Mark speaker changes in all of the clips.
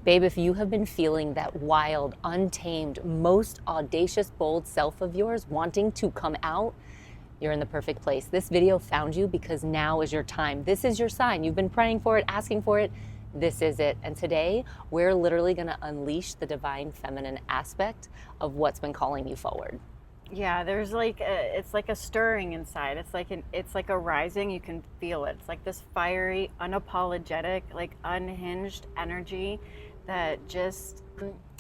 Speaker 1: Babe, if you have been feeling that wild, untamed, most audacious, bold self of yours wanting to come out, you're in the perfect place. This video found you because now is your time. This is your sign. You've been praying for it, asking for it. This is it. And today, we're literally going to unleash the divine feminine aspect of what's been calling you forward.
Speaker 2: Yeah, there's like it's like a stirring inside. It's like a rising. You can feel it. It's like this fiery, unapologetic, like unhinged energy that just,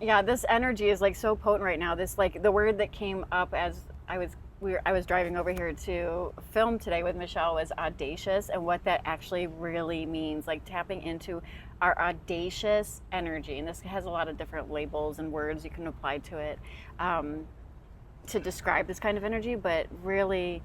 Speaker 2: yeah, this energy is like so potent right now. This, like, the word that came up as I was driving over here to film today with Michelle was audacious, and what that actually really means, like tapping into our audacious energy. And this has a lot of different labels and words you can apply to it. To describe this kind of energy, but really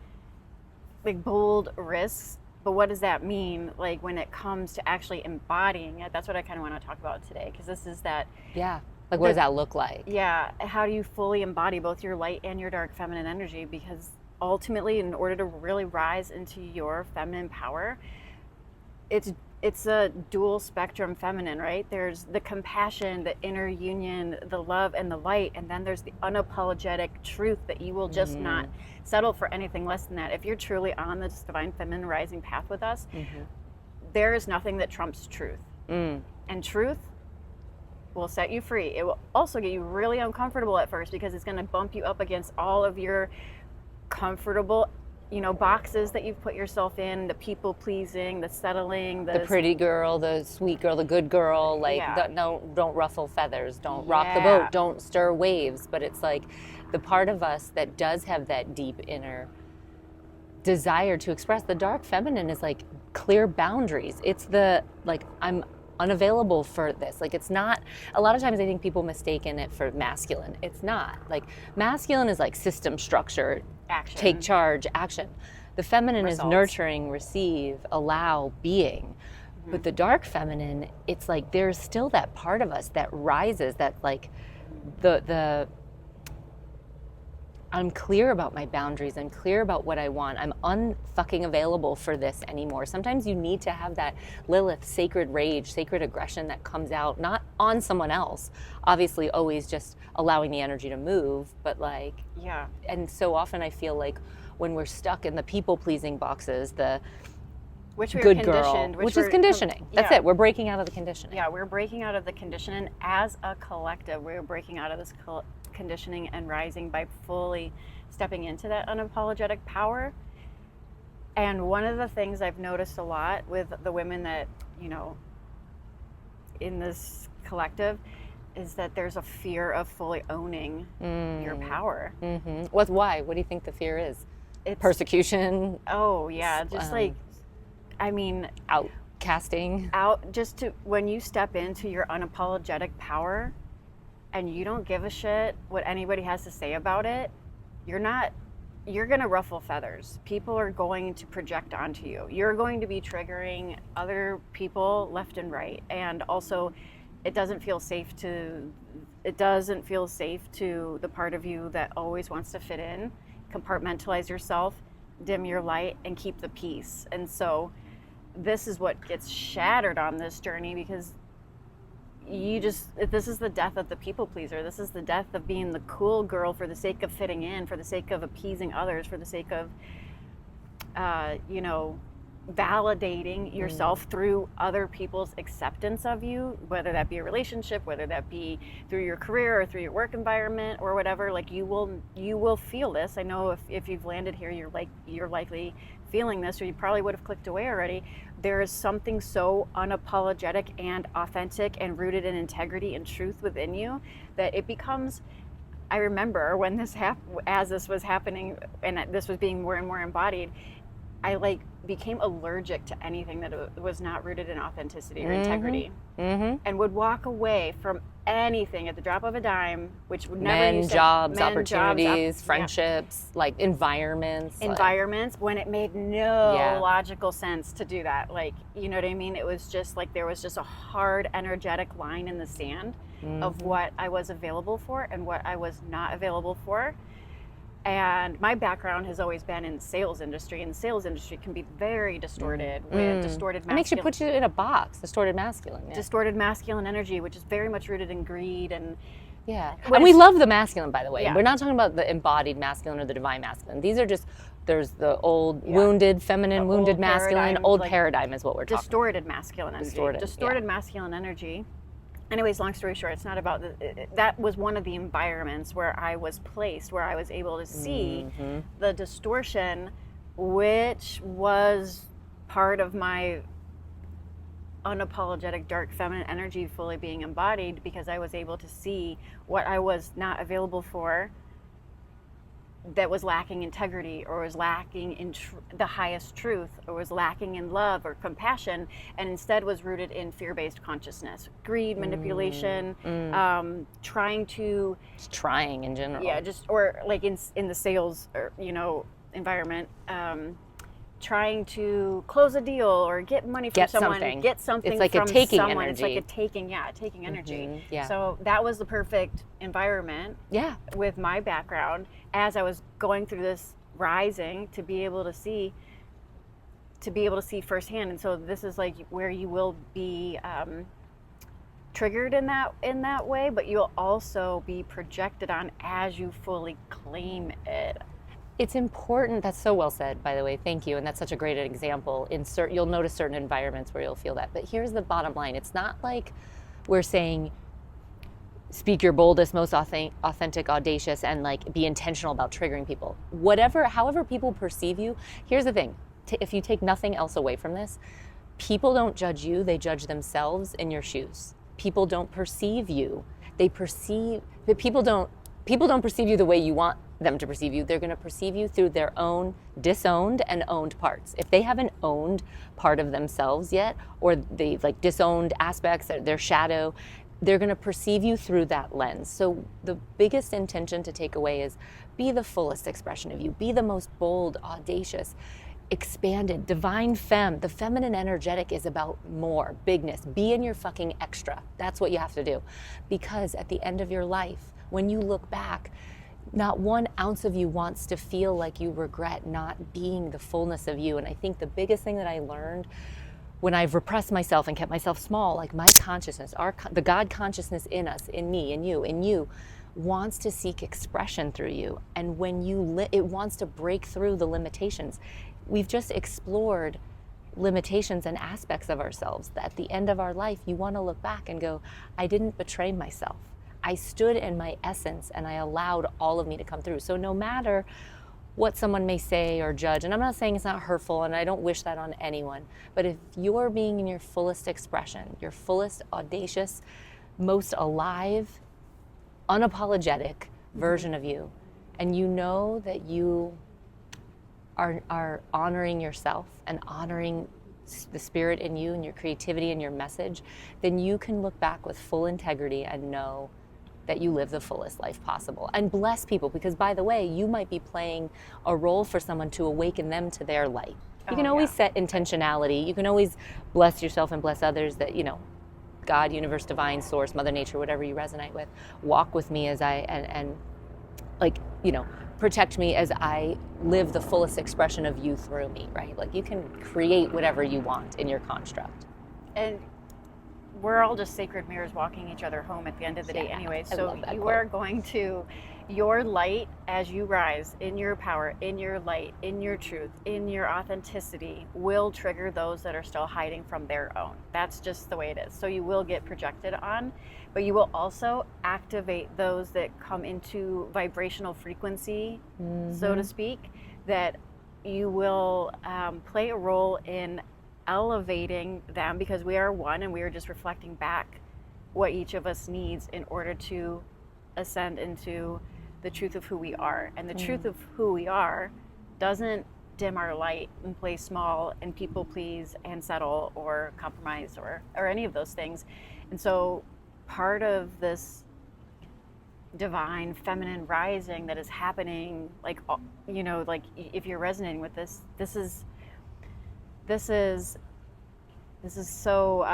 Speaker 2: like bold risks. But what does that mean, like when it comes to actually embodying it? That's what I kind of want to talk about today, because this is that.
Speaker 1: Yeah, like what does that look like?
Speaker 2: Yeah, how do you fully embody both your light and your dark feminine energy? Because ultimately, in order to really rise into your feminine power, it's a dual spectrum feminine, right? There's the compassion, the inner union, the love and the light, and then there's the unapologetic truth that you will just not settle for anything less than that. If you're truly on this divine feminine rising path with us, there is nothing that trumps truth. And truth will set you free. It will also get you really uncomfortable at first, because it's going to bump you up against all of your comfortable, boxes that you've put yourself in, the people pleasing, the settling, the
Speaker 1: pretty girl, the sweet girl, the good girl, like don't ruffle feathers, don't rock the boat, don't stir waves. But it's like the part of us that does have that deep inner desire to express. The dark feminine is like clear boundaries. It's the, like, I'm unavailable for this. Like, it's not, a lot of times I think people mistaken it for masculine. It's not. Like, masculine is like system, structure,
Speaker 2: action,
Speaker 1: take charge, action. The feminine
Speaker 2: results.
Speaker 1: Is nurturing, receive, allow, being. But the dark feminine, it's like there's still that part of us that rises, that like the I'm clear about my boundaries. I'm clear about what I want. I'm unfucking available for this anymore. Sometimes you need to have that Lilith sacred rage, sacred aggression that comes out, not on someone else, obviously always just allowing the energy to move, but like,
Speaker 2: yeah.
Speaker 1: And so often I feel like when we're stuck in the people-pleasing boxes, the
Speaker 2: which we
Speaker 1: good
Speaker 2: are
Speaker 1: girl,
Speaker 2: conditioned,
Speaker 1: which is conditioning. That's it. We're breaking out of the conditioning.
Speaker 2: Yeah, we're breaking out of the conditioning as a collective. We're breaking out of this conditioning and rising by fully stepping into that unapologetic power. And one of the things I've noticed a lot with the women that, in this collective, is that there's a fear of fully owning your power.
Speaker 1: Why? What do you think the fear is? It's persecution.
Speaker 2: Oh yeah, just
Speaker 1: outcasting.
Speaker 2: Just to, when you step into your unapologetic power and you don't give a shit what anybody has to say about it, you're going to ruffle feathers. People are going to project onto you. You're going to be triggering other people left and right. And also, it doesn't feel safe to the part of you that always wants to fit in, compartmentalize yourself, dim your light, and keep the peace. And so this is what gets shattered on this journey, because this is the death of the people pleaser. This is the death of being the cool girl for the sake of fitting in, for the sake of appeasing others, for the sake of, validating yourself through other people's acceptance of you, whether that be a relationship, whether that be through your career or through your work environment or whatever. Like, you will feel this. I know if you've landed here, you're likely feeling this, or you probably would have clicked away already. There is something so unapologetic and authentic and rooted in integrity and truth within you that it becomes. I remember when as this was happening and this was being more and more embodied, I became allergic to anything that was not rooted in authenticity or integrity, and would walk away from anything at the drop of a dime, which would never
Speaker 1: jobs, opportunities, friendships, like environments,
Speaker 2: when it made no logical sense to do that. Like, you know what I mean? It was just like there was just a hard energetic line in the sand of what I was available for and what I was not available for. And my background has always been in sales industry, and the sales industry can be very distorted with distorted masculine.
Speaker 1: It makes you put you in a box, distorted masculine. Yeah.
Speaker 2: Distorted masculine energy, which is very much rooted in greed and
Speaker 1: and we love the masculine, by the way.
Speaker 2: Yeah.
Speaker 1: We're not talking about the embodied masculine or the divine masculine. These are just, there's the old wounded feminine,
Speaker 2: The
Speaker 1: wounded
Speaker 2: old
Speaker 1: masculine.
Speaker 2: paradigm,
Speaker 1: Old
Speaker 2: like,
Speaker 1: paradigm is what we're talking
Speaker 2: distorted masculine energy. Distorted masculine energy. Anyways, long story short, it's not about that was one of the environments where I was placed, where I was able to see the distortion, which was part of my unapologetic dark feminine energy fully being embodied, because I was able to see what I was not available for, that was lacking integrity, or was lacking in the highest truth, or was lacking in love or compassion, and instead was rooted in fear-based consciousness, greed, manipulation, trying in general. Yeah, or like in the sales, or, environment, trying to close a deal or get money from someone, get something
Speaker 1: it's like
Speaker 2: from
Speaker 1: a taking
Speaker 2: someone.
Speaker 1: energy.
Speaker 2: It's like a taking energy.
Speaker 1: Yeah.
Speaker 2: So that was the perfect environment with my background as I was going through this rising, to be able to see firsthand. And so this is like where you will be triggered in that way, but you'll also be projected on as you fully claim it.
Speaker 1: It's important. That's so well said, by the way. Thank you. And that's such a great example. You'll notice certain environments where you'll feel that. But here's the bottom line. It's not like we're saying speak your boldest, most authentic, audacious, and like be intentional about triggering people. However people perceive you. Here's the thing. If you take nothing else away from this, people don't judge you. They judge themselves in your shoes. People don't perceive you. People don't perceive you the way you want them to perceive you. They're going to perceive you through their own disowned and owned parts. If they haven't owned part of themselves yet, or they've like disowned aspects, their shadow, they're going to perceive you through that lens. So the biggest intention to take away is be the fullest expression of you. Be the most bold, audacious, expanded, divine femme. The feminine energetic is about more, bigness. Be in your fucking extra. That's what you have to do. Because at the end of your life, when you look back, not 1 ounce of you wants to feel like you regret not being the fullness of you. And I think the biggest thing that I learned when I've repressed myself and kept myself small, like my consciousness, the God consciousness in us, in me, in you, wants to seek expression through you. And when it wants to break through the limitations. We've just explored limitations and aspects of ourselves that at the end of our life, you want to look back and go, I didn't betray myself. I stood in my essence and I allowed all of me to come through. So no matter what someone may say or judge, and I'm not saying it's not hurtful, and I don't wish that on anyone, but if you're being in your fullest expression, your fullest audacious, most alive, unapologetic version of you, and you know that you are honoring yourself and honoring the spirit in you and your creativity and your message, then you can look back with full integrity and know that you live the fullest life possible and bless people, because by the way, you might be playing a role for someone to awaken them to their light. You can always set intentionality. You can always bless yourself and bless others that, God, universe, divine, source, mother nature, whatever you resonate with, walk with me as protect me as I live the fullest expression of you through me, right? Like you can create whatever you want in your construct.
Speaker 2: And we're all just sacred mirrors walking each other home at the end of the day anyway. So you are going to, your light as you rise in your power, in your light, in your truth, in your authenticity will trigger those that are still hiding from their own. That's just the way it is. So you will get projected on, but you will also activate those that come into vibrational frequency, so to speak, that you will play a role in elevating them, because we are one and we are just reflecting back what each of us needs in order to ascend into the truth of who we are. And the truth of who we are doesn't dim our light and play small and people please and settle or compromise or any of those things. And so part of this divine feminine rising that is happening, like if you're resonating with this is so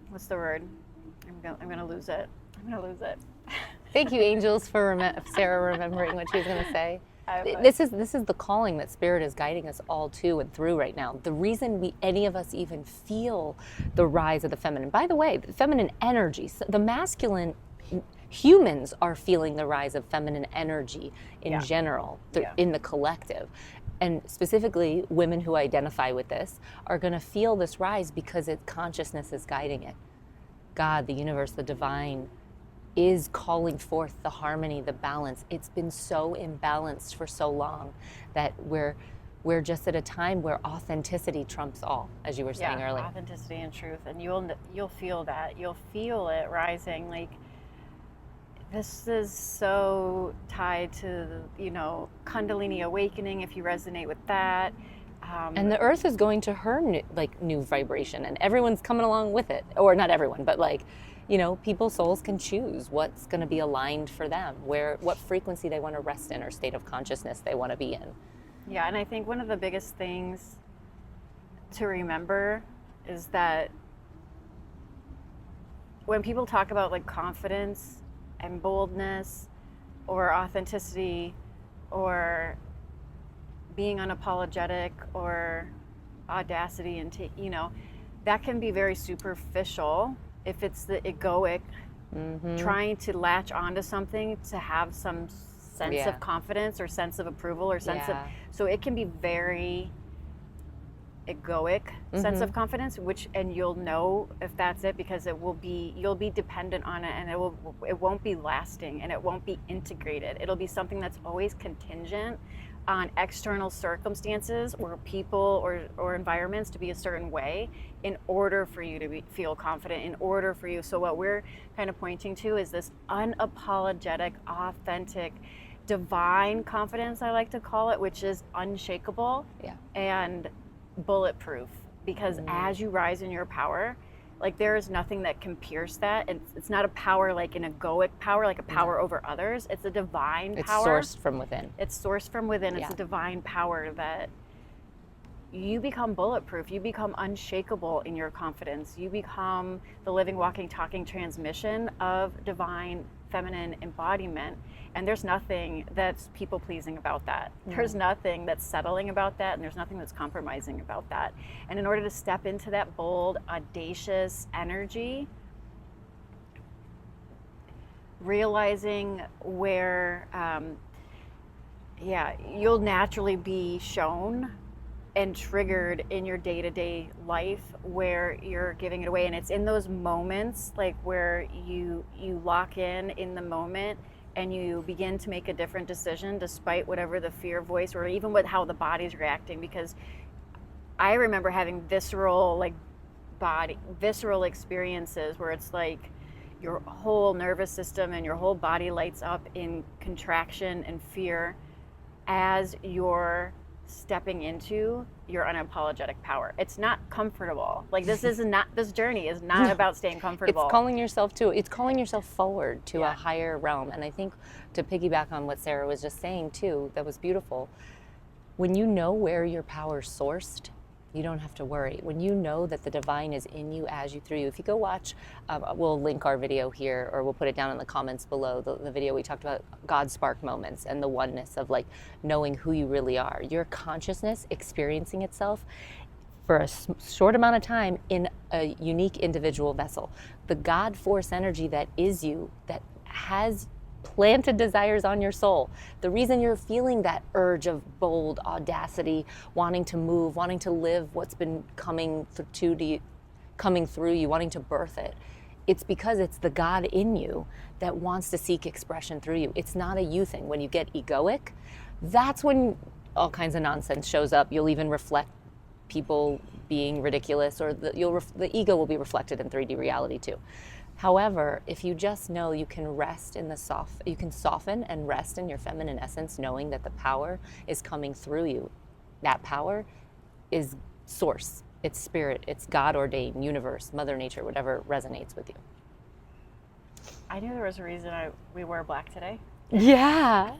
Speaker 2: what's the word? I'm gonna lose it.
Speaker 1: Thank you, angels, for Sarah remembering what she was going to say. This is the calling that Spirit is guiding us all to and through right now. The reason any of us even feel the rise of the feminine, by the way, the feminine energy, the masculine, humans are feeling the rise of feminine energy in general, in the collective. And specifically, women who identify with this are going to feel this rise because consciousness is guiding it. God, the universe, the divine is calling forth the harmony, the balance. It's been so imbalanced for so long that we're just at a time where authenticity trumps all, as you were saying earlier.
Speaker 2: Authenticity and truth, and you'll feel that. You'll feel it rising. Like, this is so tied to, Kundalini awakening, if you resonate with that.
Speaker 1: And the earth is going to her new vibration, and everyone's coming along with it. Or not everyone, but people's souls can choose what's going to be aligned for them, what frequency they want to rest in or state of consciousness they want to be in.
Speaker 2: Yeah, and I think one of the biggest things to remember is that when people talk about like confidence and boldness or authenticity or being unapologetic or audacity and that can be very superficial if it's the egoic trying to latch onto something to have some sense of confidence or sense of approval or sense of, so it can be very egoic sense of confidence, and you'll know if that's it because you'll be dependent on it, and it won't be lasting, and it won't be integrated. It'll be something that's always contingent on external circumstances or people or environments to be a certain way in order for you to feel confident, in order for you. So what we're kind of pointing to is this unapologetic, authentic, divine confidence, I like to call it, which is unshakable and bulletproof. Because as you rise in your power, like there is nothing that can pierce that. It's not a power like an egoic power, like a power over others. It's a divine power.
Speaker 1: It's sourced from within.
Speaker 2: It's sourced from within. It's a divine power that you become bulletproof. You become unshakable in your confidence. You become the living, walking, talking transmission of divine feminine embodiment. And there's nothing that's people pleasing about that. There's nothing that's settling about that, and there's nothing that's compromising about that. And in order to step into that bold, audacious energy, realizing where, you'll naturally be shown and triggered in your day-to-day life where you're giving it away. And it's in those moments like where you lock in the moment and you begin to make a different decision despite whatever the fear voice or even how the body's reacting. Because I remember having visceral experiences where it's like your whole nervous system and your whole body lights up in contraction and fear as you're stepping into your unapologetic power. It's not comfortable. Like this journey is not about staying comfortable.
Speaker 1: It's calling yourself forward to a higher realm. And I think to piggyback on what Sarah was just saying too, that was beautiful. When you know where your power's sourced, you don't have to worry. When you know that the divine is in you, as you, through you. If you go watch, we'll link our video here, or we'll put it down in the comments below, the video we talked about God spark moments and the oneness of like knowing who you really are. Your consciousness experiencing itself for a short amount of time in a unique individual vessel. The God force energy that is you, that has planted desires on your soul. The reason you're feeling that urge of bold audacity, wanting to move, wanting to live what's been coming through you, wanting to birth it, it's because it's the God in you that wants to seek expression through you. It's not a you thing. When you get egoic, that's when all kinds of nonsense shows up. You'll even reflect people being ridiculous, or the ego will be reflected in 3D reality too. However, if you just know you can rest in you can soften and rest in your feminine essence, knowing that the power is coming through you. That power is source, it's spirit, it's God ordained, universe, Mother Nature, whatever resonates with you.
Speaker 2: I knew there was a reason we wore black today.
Speaker 1: Yeah.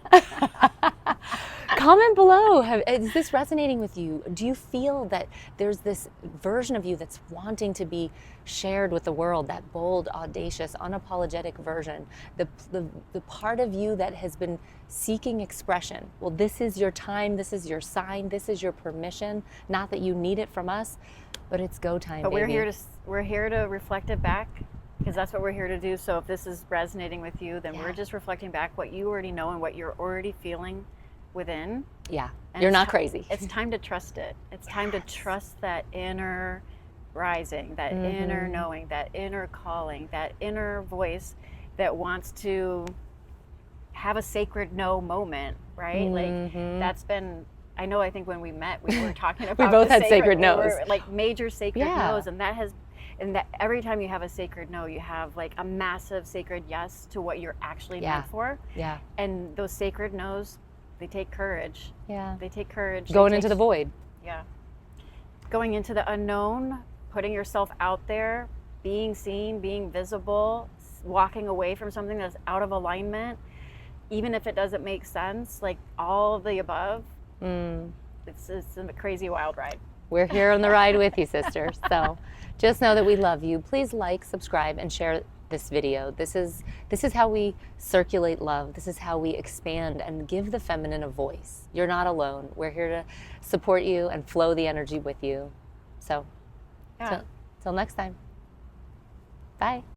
Speaker 1: comment below. Is this resonating with you? Do you feel that there's this version of you that's wanting to be shared with the world, that bold, audacious, unapologetic version, the part of you that has been seeking expression? Well, this is your time, this is your sign, this is your permission. Not that you need it from us, but it's go time,
Speaker 2: but
Speaker 1: baby.
Speaker 2: we're here to reflect it back, because that's what we're here to do. So if this is resonating with you, then we're just reflecting back what you already know and what you're already feeling within.
Speaker 1: Yeah,
Speaker 2: and
Speaker 1: you're not crazy.
Speaker 2: It's time to trust it. It's time to trust that inner rising, that inner knowing, that inner calling, that inner voice that wants to have a sacred no moment, right? Like that's been, I know, I think when we met, we were talking about
Speaker 1: we both had sacred no's.
Speaker 2: Like major sacred no's, and that every time you have a sacred no, you have like a massive sacred yes to what you're actually meant for.
Speaker 1: Yeah.
Speaker 2: And those sacred no's, they take courage.
Speaker 1: Yeah.
Speaker 2: They take courage.
Speaker 1: Going into the void.
Speaker 2: Yeah. Going into the unknown, putting yourself out there, being seen, being visible, walking away from something that's out of alignment, even if it doesn't make sense, like all of the above. It's a crazy wild ride.
Speaker 1: We're here on the ride with you, sisters. So just know that we love you. Please like, subscribe, and share this video. This is how we circulate love. This is how we expand and give the feminine a voice. You're not alone. We're here to support you and flow the energy with you. So till next time. Bye.